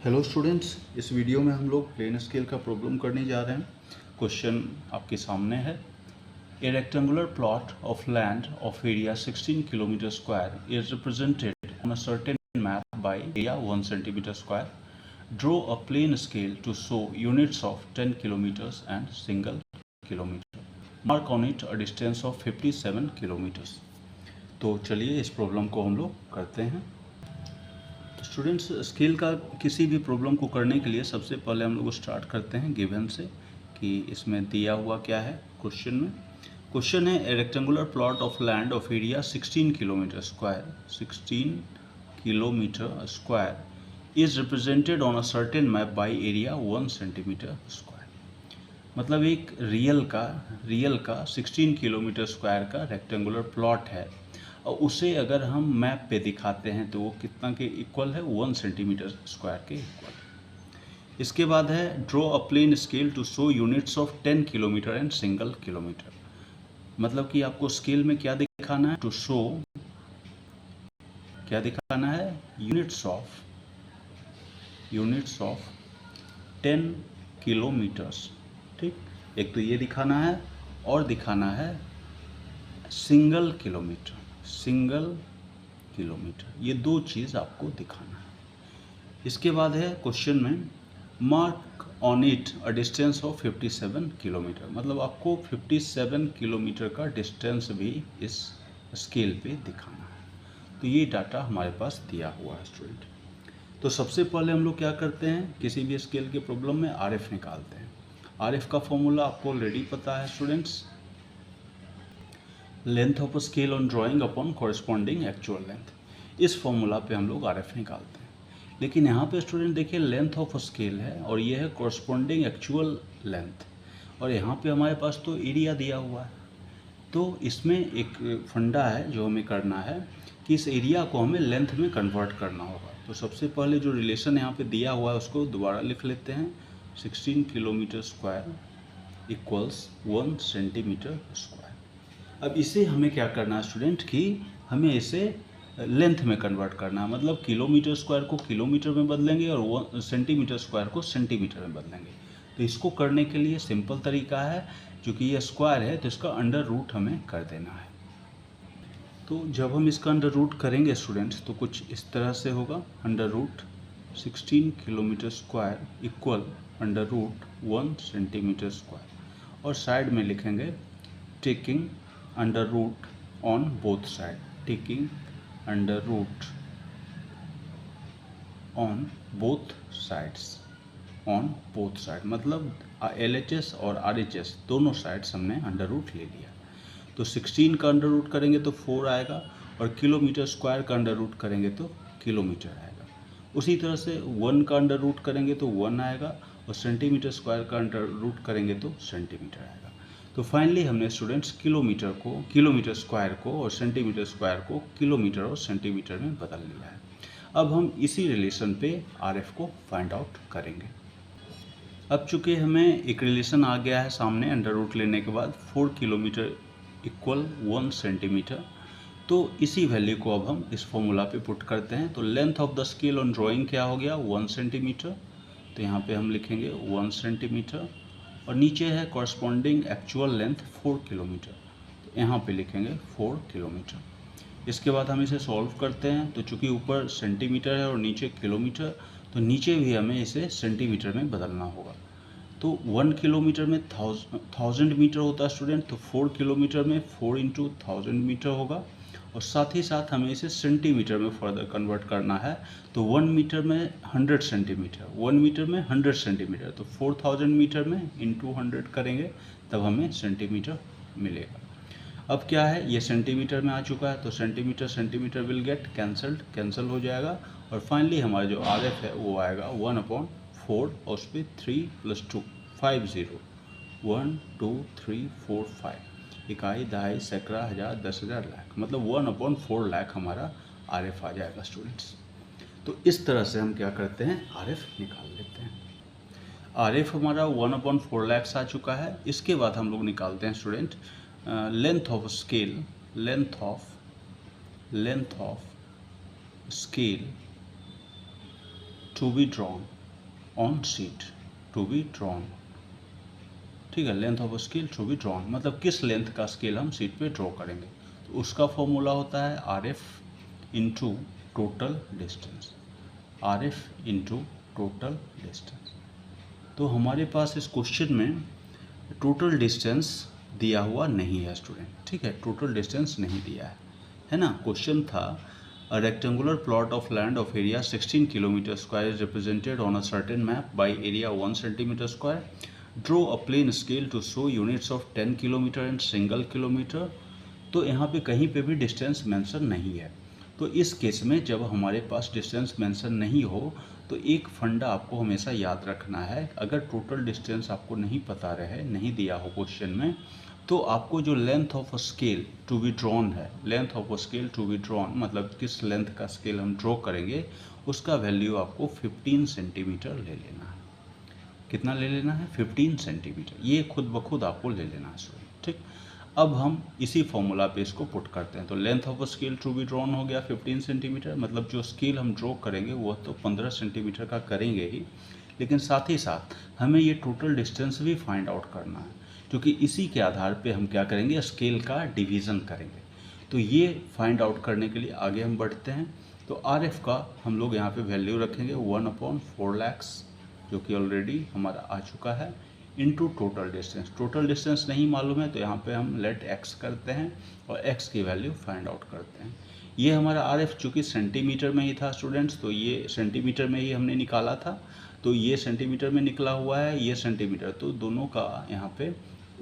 Hello students, इस video में हम लोग प्लेन स्केल का प्रॉब्लम करने जा रहे हैं। क्वेश्चन आपके सामने है। A rectangular plot of land of area 16 kilometre square is represented on a certain map by area 1 centimetre square. Draw a plain scale to show units of 10 kilometres and single kilometre. Mark on it a distance of 57 kilometres. तो चलिए इस problem को हम लोग करते हैं। Students, scale का किसी भी प्रॉब्लम को करने के लिए सबसे पहले हम लोग स्टार्ट करते हैं गिवन से कि इसमें दिया हुआ क्या है। क्वेश्चन में क्वेश्चन है a rectangular plot of land of area 16 kilometre square 16 kilometre square is represented on a certain map by area 1 centimetre square. मतलब एक रियल का 16 किलोमीटर स्क्वायर का रेक्टेंगुलर प्लॉट है और उसे अगर हम मैप पे दिखाते हैं तो वो कितना के इक्वल है, 1 सेंटीमीटर स्क्वायर के इक्वल। इसके बाद है draw a plain scale to show units of 10 kilometre and single kilometre. मतलब कि आपको स्केल में क्या दिखाना है, टू शो क्या दिखाना है, यूनिट्स ऑफ 10 किलोमीटर्स। ठीक, एक तो ये दिखाना है और दिखाना है सिंगल किलोमीटर। ये दो चीज़ आपको दिखाना है। इसके बाद है क्वेश्चन में mark on it a distance of 57 kilometre. मतलब आपको 57 किलोमीटर का डिस्टेंस भी इस स्केल पे दिखाना है। तो ये डाटा हमारे पास दिया हुआ है स्टूडेंट। तो सबसे पहले हम लोग क्या करते हैं, किसी भी स्केल के प्रॉब्लम में आरएफ निकालते हैं। आरएफ का फॉर्मूला आपको ऑलरेडी पता है students, length of a scale on drawing upon corresponding actual length. इस फॉर्मूला पे हम लोग आरएफ निकालते हैं। लेकिन यहाँ पे स्टूडेंट देखिए, लेंथ ऑफ अ स्केल है और ये है कॉरस्पॉन्डिंग एक्चुअल लेंथ, और यहाँ पे हमारे पास तो एरिया दिया हुआ है। तो इसमें एक फंडा है जो हमें करना है कि इस एरिया को हमें लेंथ में कन्वर्ट करना होगा। तो सबसे पहले जो रिलेशन यहाँ पे दिया हुआ है उसको दोबारा लिख लेते हैं। 16 kilometre square equals 1 centimetre square. अब इसे हमें क्या करना है स्टूडेंट, कि हमें इसे लेंथ में कन्वर्ट करना है। मतलब किलोमीटर स्क्वायर को किलोमीटर में बदलेंगे और सेंटीमीटर स्क्वायर को सेंटीमीटर में बदलेंगे। तो इसको करने के लिए सिंपल तरीका है, क्योंकि ये स्क्वायर है तो इसका अंडर रूट हमें कर देना है। तो जब हम इसका अंडर रूट करेंगे स्टूडेंट्स तो कुछ इस तरह से होगा, under root 16 kilometre square equal under root 1 centimetre square, और साइड में लिखेंगे taking under root on both side, taking under root on both sides, मतलब LHS और RHS दोनों साइड्स हमने अंडर रूट ले लिया। तो 16 का अंडर रूट करेंगे तो 4 आएगा, और किलोमीटर स्क्वायर का अंडर रूट करेंगे तो किलोमीटर आएगा। उसी तरह से 1 का अंडर रूट करेंगे तो 1 आएगा, और सेंटीमीटर स्क्वायर का अंडर रूट करेंगे तो सेंटीमीटर आएगा। तो फाइनली हमने स्टूडेंट्स किलोमीटर स्क्वायर को और सेंटीमीटर स्क्वायर को किलोमीटर और सेंटीमीटर में बदल लिया है। अब हम इसी रिलेशन पे RF को फाइंड आउट करेंगे। अब चूँकि हमें एक रिलेशन आ गया है सामने अंडर रूट लेने के बाद, 4 किलोमीटर इक्वल 1 सेंटीमीटर, तो इसी वैल्यू को अब हम इस फॉर्मूला पे पुट करते हैं। तो length of the scale on drawing क्या हो गया, 1 सेंटीमीटर। तो यहाँ पे हम लिखेंगे 1 सेंटीमीटर, और नीचे है कॉरस्पॉन्डिंग एक्चुअल लेंथ 4 किलोमीटर, तो यहाँ पे लिखेंगे 4 किलोमीटर। इसके बाद हम इसे सॉल्व करते हैं। तो चूँकि ऊपर सेंटीमीटर है और नीचे किलोमीटर, तो नीचे भी हमें इसे सेंटीमीटर में बदलना होगा। तो 1 किलोमीटर में 1000 मीटर होता है स्टूडेंट, तो 4 किलोमीटर में 4 इंटू 1000 मीटर होगा, और साथ ही साथ हमें इसे सेंटीमीटर में फर्दर कन्वर्ट करना है। तो 1 मीटर में 100 सेंटीमीटर, 1 मीटर में 100 सेंटीमीटर, तो 4000 मीटर में इंटू 100 करेंगे तब हमें सेंटीमीटर मिलेगा। अब क्या है, ये सेंटीमीटर में आ चुका है, तो सेंटीमीटर विल गेट कैंसल हो जाएगा, और फाइनली हमारा जो RF है वो आएगा 1/4, और उस पर 3 + 2 5 0 1 2 3 4 5 इकाई, दहाई, सैकड़ा, हज़ार, 10,000, लाख, मतलब 1/4 लाख हमारा RF आ जाएगा स्टूडेंट्स। तो इस तरह से हम क्या करते हैं, RF निकाल लेते हैं। RF हमारा 1/4 लाख आ चुका है। इसके बाद हम लोग निकालते हैं student length of scale to be drawn on sheet, to be drawn, ठीक है, length of scale to be drawn मतलब किस लेंथ का स्केल हम शीट पे ड्रॉ करेंगे। तो उसका फॉर्मूला होता है R F into total distance, R F into total distance. तो हमारे पास इस क्वेश्चन में टोटल डिस्टेंस दिया हुआ नहीं है स्टूडेंट, ठीक है, टोटल डिस्टेंस नहीं दिया है ना। क्वेश्चन था a rectangular plot of land of area 16 kilometer square is represented on a certain map by area 1 centimeter square. Draw a plane scale to show units of 10 kilometer and single kilometer. तो यहाँ पे कहीं पे भी distance mention नहीं है। तो इस केस में जब हमारे पास डिस्टेंस मेंशन नहीं हो तो एक फंडा आपको हमेशा याद रखना है, अगर टोटल डिस्टेंस आपको नहीं पता रहे, नहीं दिया हो क्वेश्चन में, तो आपको जो length of scale to be drawn है, length of scale to be drawn मतलब किस लेंथ का स्केल हम ड्रॉ करेंगे उसका वैल्यू आपको 15 सेंटीमीटर ले लेना है। कितना ले लेना है? 15 सेंटीमीटर, ये खुद ब खुद आपको ले लेना है, ठीक। अब हम इसी फॉर्मूला पे इसको पुट करते हैं। तो length of scale to be drawn हो गया 15 सेंटीमीटर, मतलब जो स्केल हम ड्रॉ करेंगे वो तो 15 सेंटीमीटर का करेंगे ही, लेकिन साथ ही साथ हमें ये टोटल डिस्टेंस भी फाइंड आउट करना है, क्योंकि इसी के आधार पे हम क्या करेंगे, स्केल का डिवीज़न करेंगे। तो ये फाइंड आउट करने के लिए आगे हम बढ़ते हैं। तो आर एफ का हम लोग यहाँ पे वैल्यू रखेंगे 1/4 lakhs, जो कि ऑलरेडी हमारा आ चुका है, into total distance. Total distance नहीं मालूम है तो यहाँ पे हम लेट एक्स करते हैं और एक्स की वैल्यू फाइंड आउट करते हैं। ये हमारा आर एफ चूँकि सेंटीमीटर में ही था स्टूडेंट्स, तो ये सेंटीमीटर में ही हमने निकाला था, तो ये सेंटीमीटर में निकला हुआ है, ये सेंटीमीटर, तो दोनों का यहाँ पे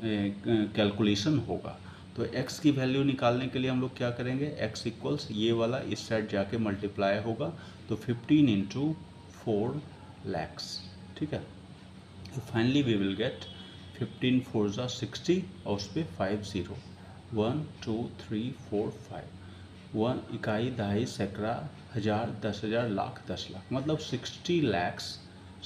कैलकुलेशन होगा। तो x की वैल्यू निकालने के लिए हम लोग क्या करेंगे, x इक्वल्स ये वाला इस साइड जाके मल्टीप्लाई होगा, तो 15 इंटू 4 lakhs, ठीक है। तो फाइनली वी विल गेट 15 4 ज़ा 60 और उस पर 5 0, 1 2 3 4 5, 1 इकाई दहाई सैकड़ा हज़ार 10,000 लाख 10 लाख, मतलब 60 lakhs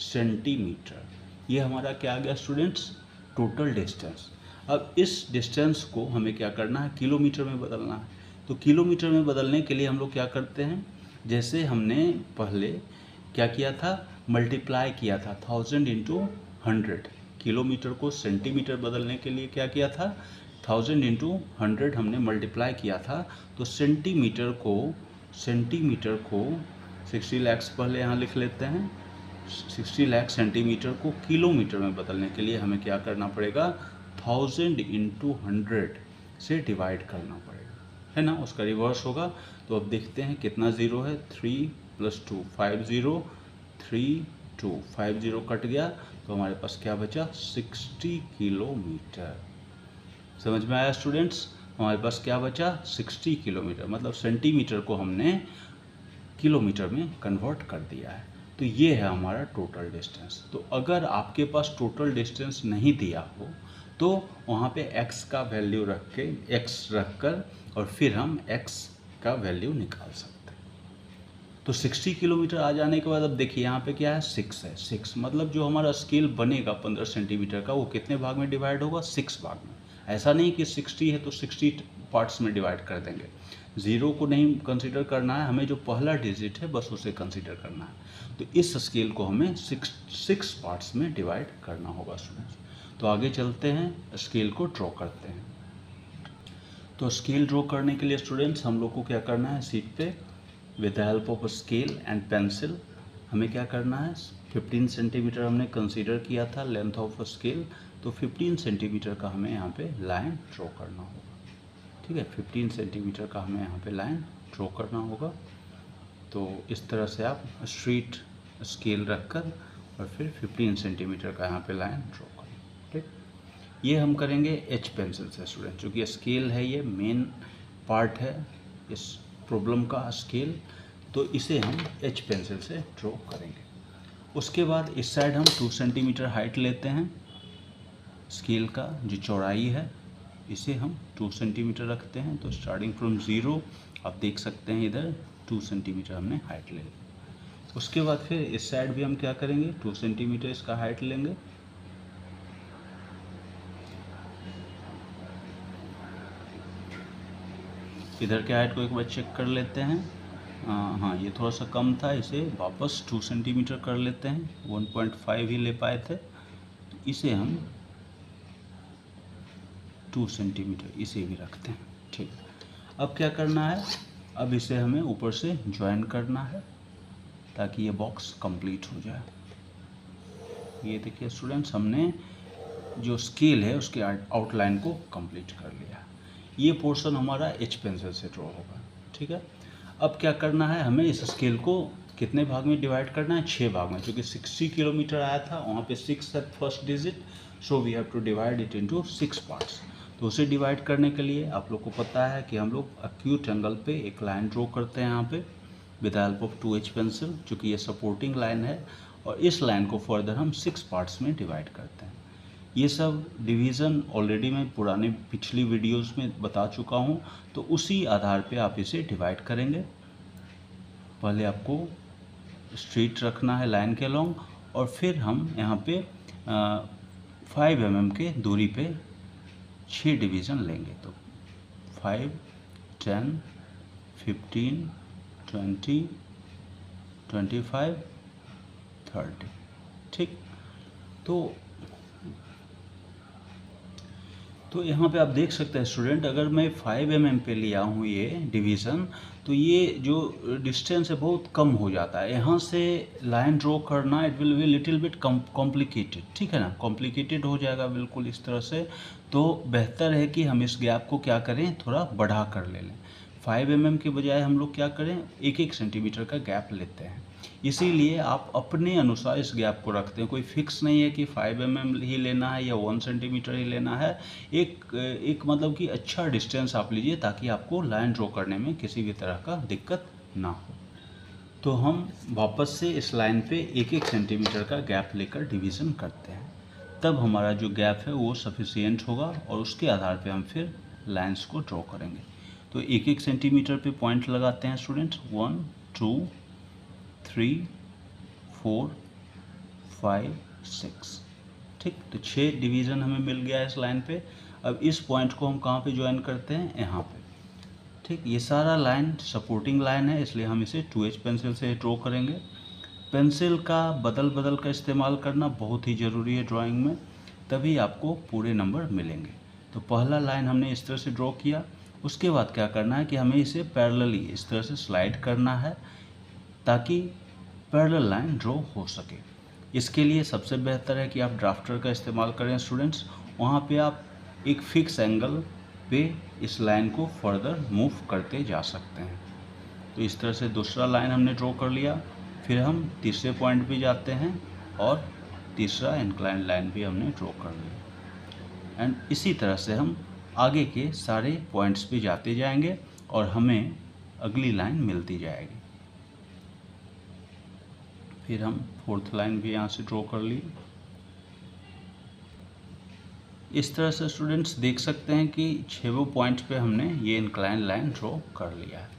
सेंटीमीटर। ये हमारा क्या आ गया स्टूडेंट्स, टोटल डिस्टेंस। अब इस डिस्टेंस को हमें क्या करना है, किलोमीटर में बदलना है। तो किलोमीटर में बदलने के लिए हम लोग क्या करते हैं, जैसे हमने पहले क्या किया था, मल्टीप्लाई किया था 1000 इंटू 100। किलोमीटर को सेंटीमीटर बदलने के लिए क्या किया था, 1000 इंटू 100 हमने मल्टीप्लाई किया था। तो सेंटीमीटर को 60 lakhs पहले यहाँ लिख लेते हैं, 60 लाख सेंटीमीटर को किलोमीटर में बदलने के लिए हमें क्या करना पड़ेगा, 1000 इंटू 100 से डिवाइड करना पड़ेगा, है ना, उसका रिवर्स होगा। तो अब देखते हैं कितना ज़ीरो है, 3 + 2 5 0, 3 2 5 0 कट गया, तो हमारे पास क्या बचा, 60 किलोमीटर। समझ में आया स्टूडेंट्स, हमारे पास क्या बचा, 60 किलोमीटर, मतलब सेंटीमीटर को हमने किलोमीटर में कन्वर्ट कर दिया है। तो ये है हमारा टोटल डिस्टेंस। तो अगर आपके पास टोटल डिस्टेंस नहीं दिया हो तो वहाँ पे x का वैल्यू रख के, x रख कर और फिर हम x का वैल्यू निकाल सकते हैं। तो 60 किलोमीटर आ जाने के बाद अब देखिए यहाँ पे क्या है, 6 है। 6 मतलब जो हमारा स्केल बनेगा 15 सेंटीमीटर का, वो कितने भाग में डिवाइड होगा, 6 भाग में। ऐसा नहीं कि 60 है तो 60 पार्ट्स में डिवाइड कर देंगे, ज़ीरो को नहीं कंसीडर करना है, हमें जो पहला डिजिट है बस उसे कंसीडर करना है। तो इस स्केल को हमें 6 पार्ट्स में डिवाइड करना होगा स्टूडेंट्स। तो आगे चलते हैं, स्केल को ड्रॉ करते हैं। तो स्केल ड्रॉ करने के लिए स्टूडेंट्स हम लोग को क्या करना है, सीट पे with the help of scale and pencil हमें क्या करना है, 15 सेंटीमीटर हमने कंसीडर किया था लेंथ ऑफ स्केल, तो 15 सेंटीमीटर का हमें यहाँ पे लाइन ड्रॉ करना होगा, ठीक है। 15 सेंटीमीटर का हमें यहाँ पे लाइन ड्रॉ करना होगा। तो इस तरह से आप स्ट्रीट स्केल रखकर और फिर 15 सेंटीमीटर का यहाँ पे लाइन ड्रॉ करें, ठीक। ये हम करेंगे एच पेंसिल से स्टूडेंट, क्योंकि स्केल है, ये मेन पार्ट है इस प्रॉब्लम का स्केल, तो इसे हम एच पेंसिल से ड्रॉ करेंगे। उसके बाद इस साइड हम 2 सेंटीमीटर हाइट लेते हैं, स्केल का जो चौड़ाई है इसे हम 2 सेंटीमीटर रखते हैं। तो स्टार्टिंग फ्रॉम 0 आप देख सकते हैं इधर 2 सेंटीमीटर हमने हाइट ले ली। उसके बाद फिर इस साइड भी हम क्या करेंगे, 2 सेंटीमीटर इसका हाइट लेंगे। इधर के हाइट को एक बार चेक कर लेते हैं, हाँ, ये थोड़ा सा कम था, इसे वापस 2 सेंटीमीटर कर लेते हैं, 1.5 ही ले पाए थे, तो इसे हम 2 सेंटीमीटर इसे भी रखते हैं। ठीक, अब क्या करना है, अब इसे हमें ऊपर से ज्वाइन करना है ताकि ये बॉक्स कंप्लीट हो जाए। ये देखिए स्टूडेंट्स, हमने जो स्केल है उसके आउटलाइन को कंप्लीट कर लिया। ये पोर्शन हमारा एच पेंसिल से ड्रॉ होगा। ठीक है, अब क्या करना है, हमें इस स्केल को कितने भाग में डिवाइड करना है, 6 भाग में, क्योंकि 60 किलोमीटर आया था, वहाँ पे 6 है first digit, so we have to divide it into 6 parts. तो उसे डिवाइड करने के लिए आप लोग को पता है कि हम लोग एक्यूट एंगल पे एक लाइन ड्रॉ करते हैं यहाँ पे with the help of 2H pencil, चूँकि ये सपोर्टिंग लाइन है, और इस लाइन को फर्दर हम 6 पार्ट्स में डिवाइड करते हैं। ये सब डिवीज़न ऑलरेडी मैं पुराने पिछली वीडियोस में बता चुका हूँ, तो उसी आधार पे आप इसे डिवाइड करेंगे। पहले आपको स्ट्रेट रखना है लाइन के लॉन्ग, और फिर हम यहाँ पे 5 mm के दूरी पे 6 डिवीज़न लेंगे। तो 5, 10, 15, 20, 25, 30। ठीक, तो यहाँ पे आप देख सकते हैं स्टूडेंट, अगर मैं 5 mm पे लिया हूँ ये डिवीज़न, तो ये जो डिस्टेंस है बहुत कम हो जाता है। यहाँ से लाइन ड्रॉ करना it will be little bit complicated, ठीक है ना, कॉम्प्लिकेटेड हो जाएगा बिल्कुल इस तरह से। तो बेहतर है कि हम इस गैप को क्या करें, थोड़ा बढ़ा कर ले लें। 5 mm के बजाय हम लोग क्या करें, 1-1 सेंटीमीटर का गैप लेते हैं। इसीलिए आप अपने अनुसार इस गैप को रखते हैं, कोई फिक्स नहीं है कि 5 mm ही लेना है या 1 सेंटीमीटर ही लेना है। एक मतलब कि अच्छा डिस्टेंस आप लीजिए ताकि आपको लाइन ड्रॉ करने में किसी भी तरह का दिक्कत ना हो। तो हम वापस से इस लाइन पे 1-1 सेंटीमीटर का गैप लेकर डिवीज़न करते हैं, तब हमारा जो गैप है वो सफिशिएंट होगा, और उसके आधार पे हम फिर लाइंस को ड्रॉ करेंगे। तो 1-1 सेंटीमीटर पे पॉइंट लगाते हैं स्टूडेंट्स, 1, 2, 3, 4, 5, 6। ठीक, तो 6 डिवीज़न हमें मिल गया इस लाइन पे। अब इस पॉइंट को हम कहाँ पे ज्वाइन करते हैं, यहाँ पे। ठीक, ये सारा लाइन सपोर्टिंग लाइन है, इसलिए हम इसे 2H पेंसिल से ड्रॉ करेंगे। पेंसिल का बदल का इस्तेमाल करना बहुत ही ज़रूरी है ड्राइंग में, तभी आपको पूरे नंबर मिलेंगे। तो पहला लाइन हमने इस तरह से ड्रॉ किया, उसके बाद क्या करना है कि हमें इसे पैरेलली इस तरह से स्लाइड करना है ताकि पैरेलल लाइन ड्रॉ हो सके। इसके लिए सबसे बेहतर है कि आप ड्राफ्टर का इस्तेमाल करें स्टूडेंट्स। वहाँ पे आप एक फिक्स एंगल पे इस लाइन को फर्दर मूव करते जा सकते हैं। तो इस तरह से दूसरा लाइन हमने ड्रॉ कर लिया, फिर हम तीसरे पॉइंट पे जाते हैं और तीसरा इंक्लाइन लाइन भी हमने ड्रॉ कर लिया। एंड इसी तरह से हम आगे के सारे पॉइंट्स पे जाते जाएंगे और हमें अगली लाइन मिलती जाएगी। फिर हम 4th लाइन भी यहाँ से ड्रॉ कर ली। इस तरह से स्टूडेंट्स देख सकते हैं कि 6 पॉइंट पे हमने ये इंक्लाइन लाइन ड्रॉ कर लिया है।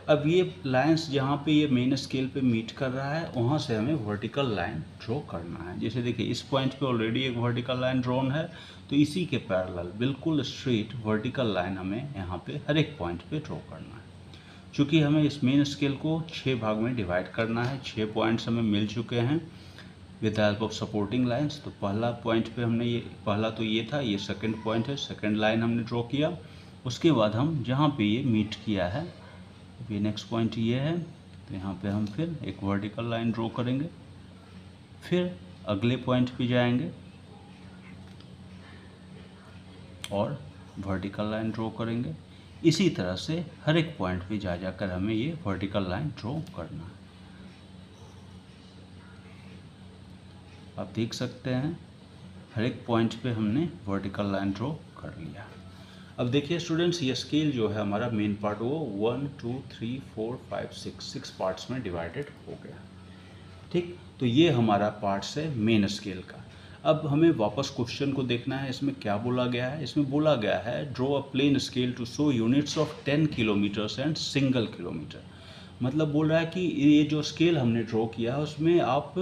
अब ये लाइंस जहाँ पे ये मेन स्केल पे मीट कर रहा है, वहाँ से हमें वर्टिकल लाइन ड्रॉ करना है। जैसे देखिए इस पॉइंट पे ऑलरेडी एक वर्टिकल लाइन ड्रॉन है, तो इसी के पैरेलल बिल्कुल स्ट्रेट वर्टिकल लाइन हमें यहाँ पे हर एक पॉइंट पे ड्रॉ करना है। चूँकि हमें इस मेन स्केल को 6 भाग में डिवाइड करना है, 6 पॉइंट्स हमें मिल चुके हैं with help of supporting lines. तो पहला पॉइंट पे हमने ये, पहला तो ये था, ये सेकंड पॉइंट है, सेकंड लाइन हमने ड्रॉ किया। उसके बाद हम जहाँ पे ये मीट किया है, ये नेक्स्ट पॉइंट ये है, तो यहाँ पे हम फिर एक वर्टिकल लाइन ड्रॉ करेंगे, फिर अगले पॉइंट पे जाएंगे और वर्टिकल लाइन ड्रॉ करेंगे। इसी तरह से हर एक पॉइंट पे जा जाकर हमें ये वर्टिकल लाइन ड्रॉ करना है। आप देख सकते हैं हर एक पॉइंट पे हमने वर्टिकल लाइन ड्रॉ कर लिया। अब देखिए स्टूडेंट्स, ये स्केल जो है हमारा मेन पार्ट वो 1, 2, 3, 4, 5, 6 पार्ट्स में डिवाइडेड हो गया। ठीक, तो ये हमारा पार्ट्स है मेन स्केल का। अब हमें वापस क्वेश्चन को देखना है, इसमें क्या बोला गया है। इसमें बोला गया है draw a plain scale to show units of 10 kilometres and single kilometre. मतलब बोल रहा है कि ये जो स्केल हमने ड्रॉ किया है उसमें आप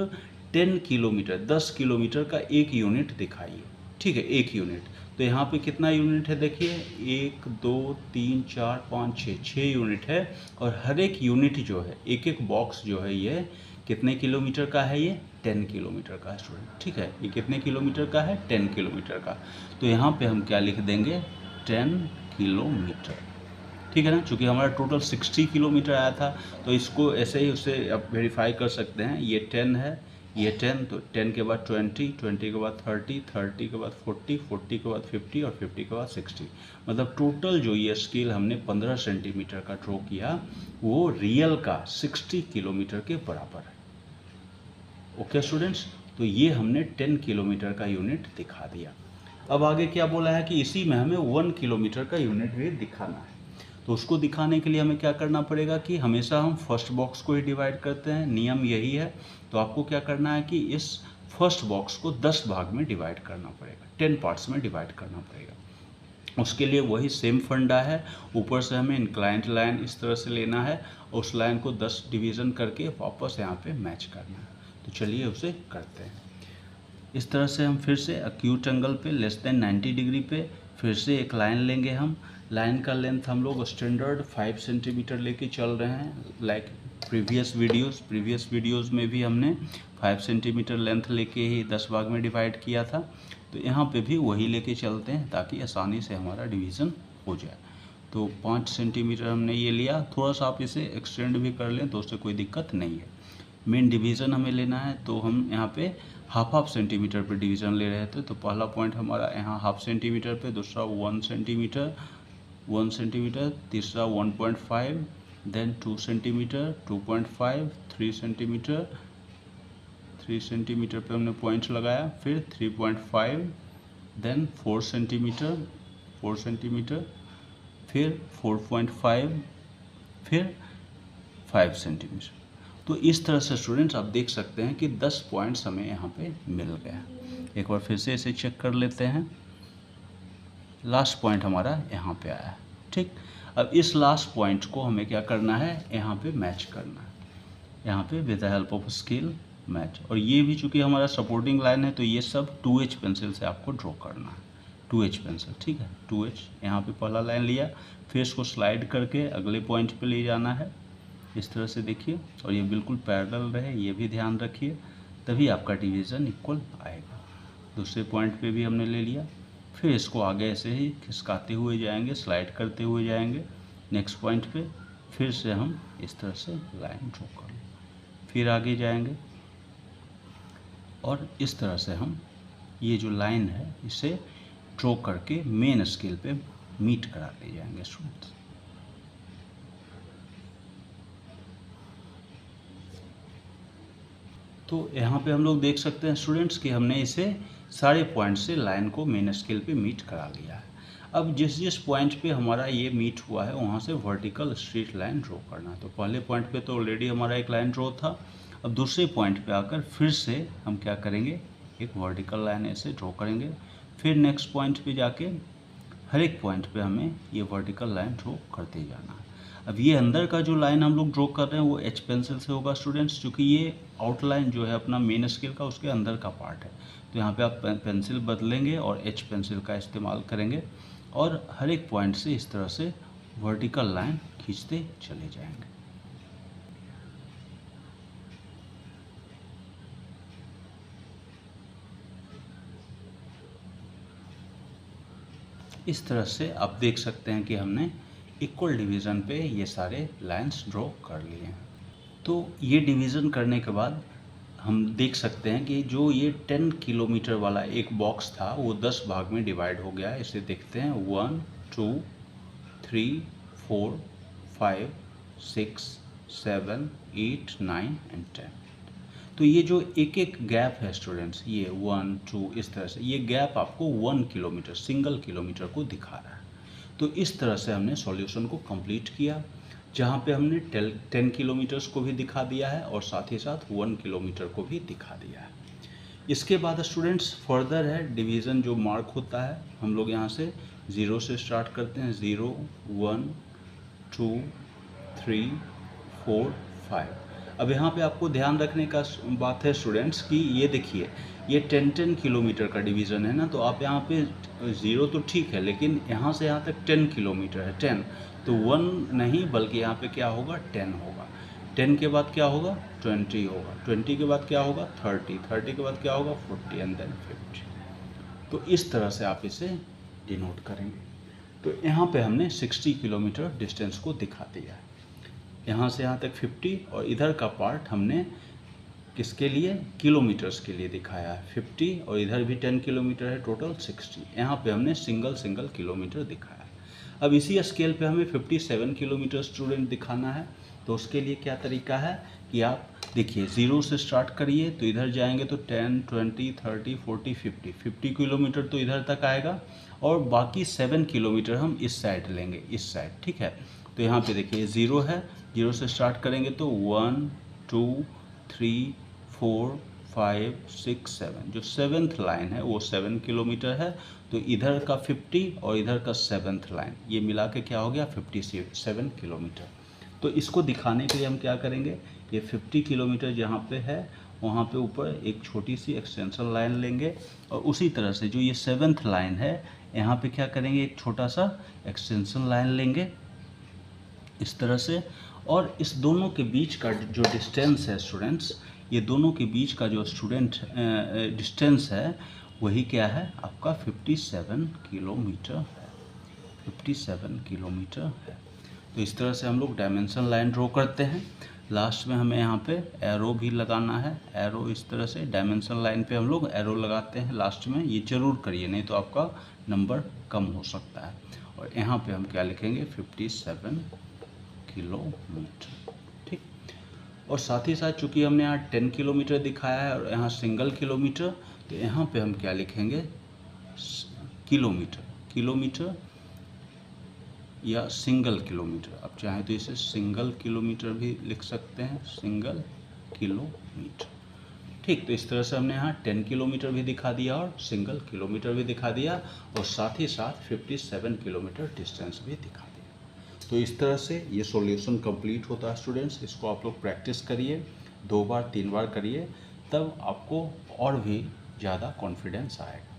10 किलोमीटर 10 किलोमीटर का एक यूनिट दिखाइए। ठीक है, एक यूनिट। तो यहाँ पे कितना यूनिट है देखिए, 1 2 3 4 5 6 यूनिट है। और हर एक यूनिट जो है, एक एक बॉक्स जो है, ये कितने किलोमीटर का है, ये 10 किलोमीटर का है स्टूडेंट। ठीक है, ये कितने किलोमीटर का है, 10 किलोमीटर का। तो यहाँ पे हम क्या लिख देंगे, 10 किलोमीटर। ठीक है ना, चूँकि हमारा टोटल 60 किलोमीटर आया था, तो इसको ऐसे ही उससे आप वेरीफाई कर सकते हैं। ये 10 है, ये 10, तो 10 के बाद 20, 20 के बाद 30, 30 के बाद 40, 40 के बाद 50 और 50 के बाद 60। मतलब टोटल जो ये स्केल हमने 15 सेंटीमीटर का ड्रॉ किया, वो रियल का 60 किलोमीटर के बराबर है। ओके स्टूडेंट्स, तो ये हमने 10 किलोमीटर का यूनिट दिखा दिया। अब आगे क्या बोला है कि इसी में हमें 1 किलोमीटर का यूनिट भी दिखाना है। तो उसको दिखाने के लिए हमें क्या करना पड़ेगा कि हमेशा हम फर्स्ट बॉक्स को ही डिवाइड करते हैं, नियम यही है। तो आपको क्या करना है कि इस फर्स्ट बॉक्स को 10 भाग में डिवाइड करना पड़ेगा, 10 पार्ट्स में डिवाइड करना पड़ेगा। उसके लिए वही सेम फंडा है, ऊपर से हमें इंक्लाइंट लाइन इस तरह से लेना है, उस लाइन को 10 डिवीज़न करके वापस यहाँ पे मैच करना है। तो चलिए उसे करते हैं। इस तरह से हम फिर से एक्यूट एंगल पे लेस देन 90 डिग्री पे फिर से एक लाइन लेंगे। हम लाइन का लेंथ हम लोग स्टैंडर्ड 5 सेंटीमीटर लेके चल रहे हैं, लाइक प्रीवियस वीडियोस में भी हमने 5 सेंटीमीटर लेंथ लेके ही 10 भाग में डिवाइड किया था। तो यहाँ पे भी वही लेके चलते हैं ताकि आसानी से हमारा डिवीज़न हो जाए। तो 5 सेंटीमीटर हमने ये लिया, थोड़ा सा आप इसे एक्सटेंड भी कर लें तो उससे कोई दिक्कत नहीं है। मेन डिवीज़न हमें लेना है, तो हम यहाँ पे हाफ सेंटीमीटर पर डिवीज़न ले रहे थे। तो पहला पॉइंट हमारा यहाँ हाफ सेंटीमीटर पे, दूसरा 1 सेंटीमीटर, तीसरा 1.5, देन 2 सेंटीमीटर, 2.5, 3 सेंटीमीटर पे हमने पॉइंट लगाया, फिर 3.5, देन 4 सेंटीमीटर, फिर 4.5, फिर 5 सेंटीमीटर। तो इस तरह से स्टूडेंट्स आप देख सकते हैं कि 10 पॉइंट्स हमें यहाँ पे मिल गया। एक बार फिर से इसे चेक कर लेते हैं। लास्ट पॉइंट हमारा यहाँ पे आया है। ठीक, अब इस लास्ट पॉइंट को हमें क्या करना है, यहाँ पे मैच करना है, यहाँ पे with the help of scale match. और ये भी चूँकि हमारा सपोर्टिंग लाइन है, तो ये सब 2H पेंसिल से आपको ड्रॉ करना है, 2H पेंसिल। ठीक है, 2H यहाँ पे पहला लाइन लिया, फिर इसको स्लाइड करके अगले पॉइंट पे ले जाना है, इस तरह से देखिए, और ये बिल्कुल पैरेलल रहे, ये भी ध्यान रखिए, तभी आपका डिवीज़न इक्वल आएगा। दूसरे पॉइंट पे भी हमने ले लिया, फिर इसको आगे ऐसे ही खिसकाते हुए जाएंगे, स्लाइड करते हुए जाएंगे नेक्स्ट पॉइंट पे, फिर से हम इस तरह से लाइन ड्रॉ कर लें, फिर आगे जाएंगे और इस तरह से हम ये जो लाइन है इसे ड्रॉ करके मेन स्केल पे मीट करा ले जाएंगे स्टूडेंट्स। तो यहाँ पे हम लोग देख सकते हैं स्टूडेंट्स कि हमने इसे सारे पॉइंट से लाइन को मेन स्केल पे मीट करा लिया है। अब जिस जिस पॉइंट पे हमारा ये मीट हुआ है वहाँ से वर्टिकल स्ट्रेट लाइन ड्रॉ करना है। तो पहले पॉइंट पे तो ऑलरेडी हमारा एक लाइन ड्रॉ था, अब दूसरे पॉइंट पे आकर फिर से हम क्या करेंगे, एक वर्टिकल लाइन ऐसे ड्रॉ करेंगे। फिर नेक्स्ट पॉइंट पे जाके हर एक पॉइंट पे हमें ये वर्टिकल लाइन ड्रॉ करते जाना है। अब ये अंदर का जो लाइन हम लोग ड्रॉ कर रहे हैं वो H पेंसिल से होगा स्टूडेंट्स, क्योंकि ये आउटलाइन जो है अपना मेन स्केल का उसके अंदर का पार्ट है। तो यहाँ पे आप पेंसिल बदलेंगे और H पेंसिल का इस्तेमाल करेंगे और हर एक पॉइंट से इस तरह से वर्टिकल लाइन खींचते चले जाएंगे। इस तरह से आप देख सकते हैं कि हमने इक्वल डिवीज़न पे ये सारे लाइंस ड्रॉ कर लिए हैं। तो ये डिवीज़न करने के बाद हम देख सकते हैं कि जो ये 10 किलोमीटर वाला एक बॉक्स था वो 10 भाग में डिवाइड हो गया है। इसे देखते हैं 1 2 3 4 5 6 7 8 9 एंड 10। तो ये जो एक एक गैप है स्टूडेंट्स, ये 1 2 इस तरह से ये गैप आपको 1 किलोमीटर सिंगल किलोमीटर को दिखा रहा है। तो इस तरह से हमने सॉल्यूशन को कंप्लीट किया, जहाँ पे हमने 10 किलोमीटर्स को भी दिखा दिया है और साथ ही साथ 1 किलोमीटर को भी दिखा दिया है। इसके बाद स्टूडेंट्स फर्दर है डिवीज़न जो मार्क होता है, हम लोग यहाँ से 0 से स्टार्ट करते हैं, 0 1 2 3 4 5। अब यहाँ पे आपको ध्यान रखने का बात है स्टूडेंट्स कि ये देखिए ये 10-10 किलोमीटर का डिवीज़न है ना, तो आप यहाँ पे 0 तो ठीक है, लेकिन यहाँ से यहाँ तक 10 किलोमीटर है, 10, तो 1 नहीं बल्कि यहाँ पे क्या होगा 10 होगा, 10 के बाद क्या होगा 20 होगा, 20 के बाद क्या होगा 30, 30 के बाद क्या होगा 40 एंड देन 50। तो इस तरह से आप इसे डिनोट करेंगे। तो यहाँ पे हमने 60 किलोमीटर डिस्टेंस को दिखा दिया है, यहाँ से यहाँ तक 50 और इधर का पार्ट हमने किसके लिए किलोमीटर्स के लिए दिखाया है 50 और इधर भी 10 किलोमीटर है, टोटल 60। यहाँ पे हमने सिंगल किलोमीटर दिखाया है। अब इसी स्केल पे हमें 57 किलोमीटर स्टूडेंट दिखाना है, तो उसके लिए क्या तरीका है कि आप देखिए 0 से स्टार्ट करिए, तो इधर जाएंगे तो 10, 20, 30, 40, 50 किलोमीटर तो इधर तक आएगा और बाकी 7 किलोमीटर हम इस साइड लेंगे, इस साइड, ठीक है। तो यहाँ पे देखिए 0 है, 0 से स्टार्ट करेंगे तो 1, 2, 3, 4, 5, 6, 7, जो 7th लाइन है वो 7 किलोमीटर है। तो इधर का 50 और इधर का 7th लाइन ये मिला के क्या हो गया 57 किलोमीटर। तो इसको दिखाने के लिए हम क्या करेंगे, ये 50 किलोमीटर जहाँ पे है वहाँ पे ऊपर एक छोटी सी एक्सटेंशन लाइन लेंगे और उसी तरह से जो ये 7th लाइन है यहाँ पे क्या करेंगे, एक छोटा सा एक्सटेंशन लाइन लेंगे इस तरह से, और इस दोनों के बीच का जो डिस्टेंस है स्टूडेंट्स, ये दोनों के बीच का जो स्टूडेंट डिस्टेंस है वही क्या है आपका 57 किलोमीटर है, 57 किलोमीटर है। तो इस तरह से हम लोग डायमेंशन लाइन ड्रॉ करते हैं। लास्ट में हमें यहाँ पे एरो भी लगाना है, एरो इस तरह से डायमेंशन लाइन पे हम लोग एरो लगाते हैं लास्ट में, ये ज़रूर करिए नहीं तो आपका नंबर कम हो सकता है। और यहाँ पे हम क्या लिखेंगे 57 किलोमीटर, ठीक। और साथ ही साथ चूँकि हमने यहाँ 10 किलोमीटर दिखाया है और यहाँ सिंगल किलोमीटर, तो यहाँ पे हम क्या लिखेंगे किलोमीटर, किलोमीटर या सिंगल किलोमीटर, आप चाहें तो इसे सिंगल किलोमीटर भी लिख सकते हैं, सिंगल किलोमीटर, ठीक। तो इस तरह से हमने यहाँ 10 किलोमीटर भी दिखा दिया और सिंगल किलोमीटर भी दिखा दिया और साथ ही साथ 57 किलोमीटर डिस्टेंस भी दिखा दिया। तो इस तरह से ये सॉल्यूशन कंप्लीट होता है स्टूडेंट्स। इसको आप लोग प्रैक्टिस करिए, 2 बार 3 बार करिए, तब आपको और भी ज़्यादा कॉन्फिडेंस आएगा।